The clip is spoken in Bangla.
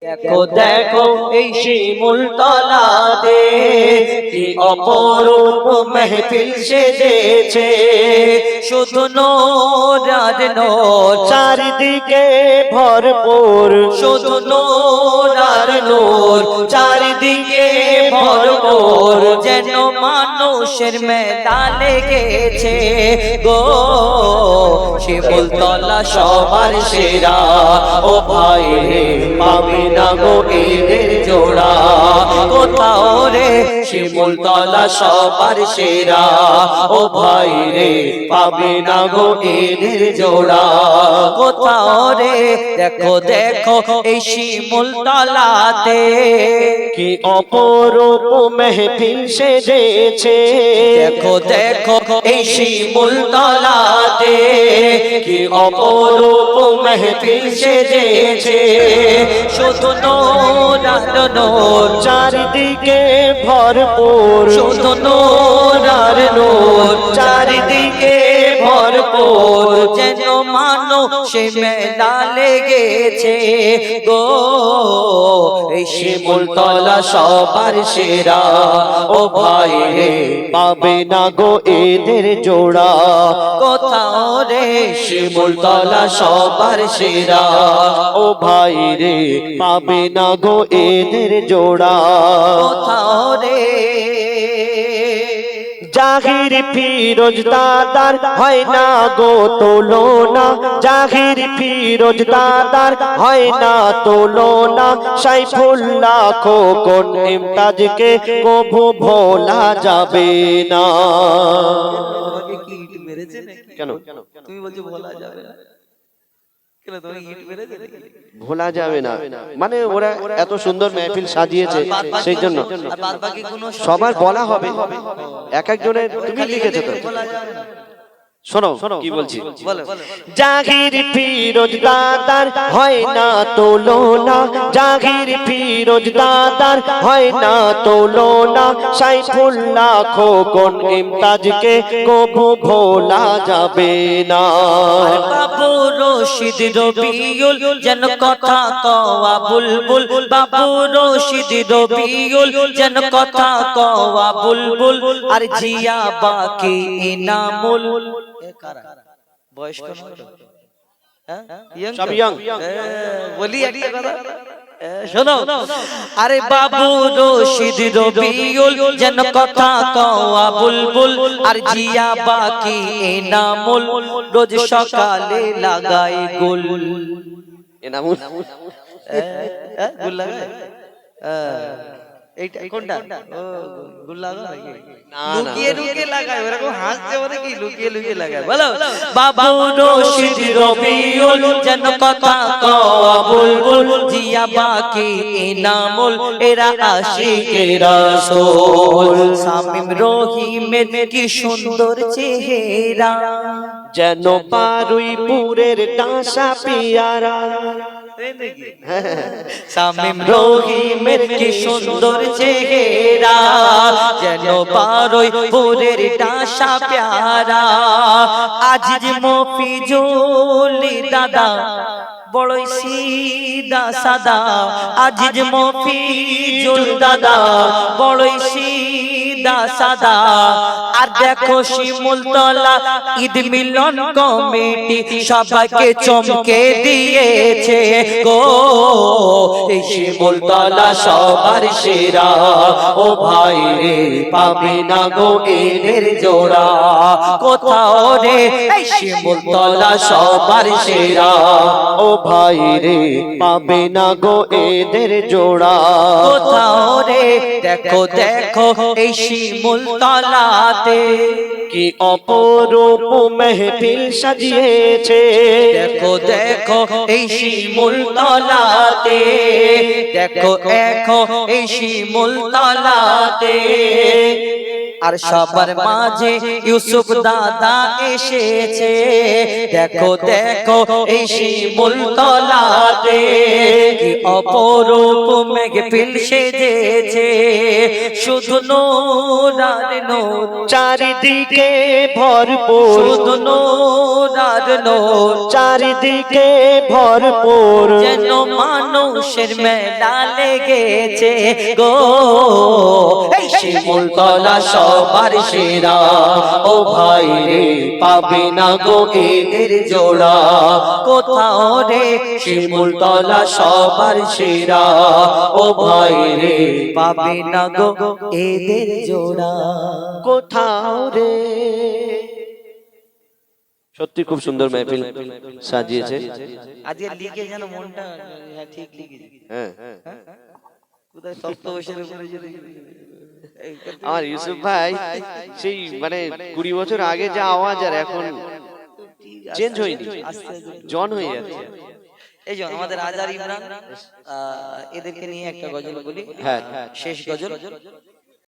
দেখো দেখো এই শিমুল তলাতে কি অপরূপ মেহফিল সেজেছে, শুধু নূর আর নূর চারিদিকে ভরপুর, শুধু নূর আর নূর চারিদিকে ভরপুর, যেন মানুষের মেলা লেগেছে গো। শিমুল তলা সবার সেরা, ও ভাই রে পাবে না গো এদের জোড়া কোথাও রে। শিমুল তলা সবার সেরা, ও ভাই রে পাবে না গো এদের জোড়া কোথাও রে। দেখো দেখো এই শিমুল তলাতে কি অপরূপ মেহফিল সেজেছে। দেখো দেখো এই শিমুল তলাতে কি অপরূপ মেহফিল সেজেছে, শুধু নূর আর নূর চারিদিকে ভরপুর, শুধু নূর আর নূর চারিদিকে ভরপুর, যেন মানুষে মেলা লেগেছে গো। এই শিমুল তলা সবার সেরা, ও ভাই রে পাবে না গো এদের জোড়া কোথাও রে। শিমুল তলা সবার সেরা, ও ভাই রে পাবে না গো এদের জোড়া কোথাও রে। জাহির ফিরোজ দাদার হয় না গো তুলনা, জাহির ফিরোজ দাদার হয় না তুলনা, সাইফুল্লাহ খোকন ইমতাজকে কবু ভোলা যাবে না। কেন তুমি বলছো ভোলা যাবে না? ভোলা যাবে না মানে ওরা এত সুন্দর মেহফিল সাজিয়েছে সেই জন্য সবার বলা হবে, এক একজনের তুমি লিখেছো তো। শোনো কি বলছি, জাহির ফিরোজ দাদার হয় না তুলনা, জাহির ফিরোজ দাদার হয় না তুলনা, সাইফুল্লাহ খোকন ইমতাজকে কবু ভোলা যাবে না। বাবু রশিদ রবিউল যেন কথা কওয়া বুলবুল, বাবু রশিদ রবিউল যেন কথা কওয়া বুলবুল, আর জিয়া বাকি ইনামুল বয়স্ক সব ইয়াং বলি একটা কথা শোনো। আরে বাবু রশিদ রবিউল যেন কথা কওয়া বুলবুল, আর জিয়া বাকি এনামুল রোজ সকালে লাগাই গুল। এনামুল গুল লাগায় এইটা কোনটা? ও গুল লাগায় লুকিয়ে লুকিয়ে লাগায়, এরকম হাসছে বলে কি লুকিয়ে লুকিয়ে লাগায়। বলো বাবু রশিদ রবিউল যেন কথা কওয়া বুলবুল, জিয়া বাকি ইনামুল এরা আশিকে রাসূল। শামীম রহিমের কি সুন্দর চেহারা, যেন পারুইপুরের ডাঁসা পিয়ারা। শামীম রহিমের কি সুন্দর চেহারা, যেন পারুইপুরের ডাঁসা প্যারা। আজিজ মফিজুল দাদা বড়ই সিদা সাদা, আজিজ মফিজুল দাদা বড়ই সিদা সাদা। আর দেখো শিমুল তলা ঈদ মিলন কমিটি সবাইকে চমকে দিয়েছে গো। এই শিমুল তলা সবার সেরা, ও ভাই রে পাবে না গো এদের জোড়া কোথাও রে। এই শিমুল তলা সবার সেরা, ও ভাই রে পাবে না গো এদের জোড়া কোথাও রে। দেখো দেখো এই শিমুল তলাতে কি অপরূপ মেহফিল সাজিয়েছে। দেখো দেখো এই শিমুল তলাতে, দেখো দেখো এই শিমুল তলাতে আর সবার মাঝে ইউসুফ দাদা এসেছে দেখো দেখো এই শিমুল তলাতে কি অপরূপ মেঘফিল সেজেছে শুধু নূর আর নূর চারিদিকে ভরপুর শুধু নূর আর নূর চারিদিকে ভরপুর যেন মানুষের মেলা লেগেছে গো এই শিমুল তলা সবার সেরা ও ভাই রে পাবে না গো এদের জোড়া কোথাও রে শিমুল তলা সবার সেরা ও ভাই রে পাবে না গো এদের জোড়া কোথাও রে। সত্যি খুব সুন্দর মেহফিল সাজিয়েছে। আজকে লিখে যেন মনটা হ্যাঁ ঠিক লিখেছি হ্যাঁ কোথায় তপ্ত বসে আমার ইউসুফ ভাই সেই মানে 20 বছর আগে যা আওয়াজ আর এখন চেঞ্জ হয়নি, জন হয়ে যাচ্ছে। এই যে আমাদের আজার ইমরান এদেরকে নিয়ে একটা গজল বলি, হ্যাঁ শেষ গজল।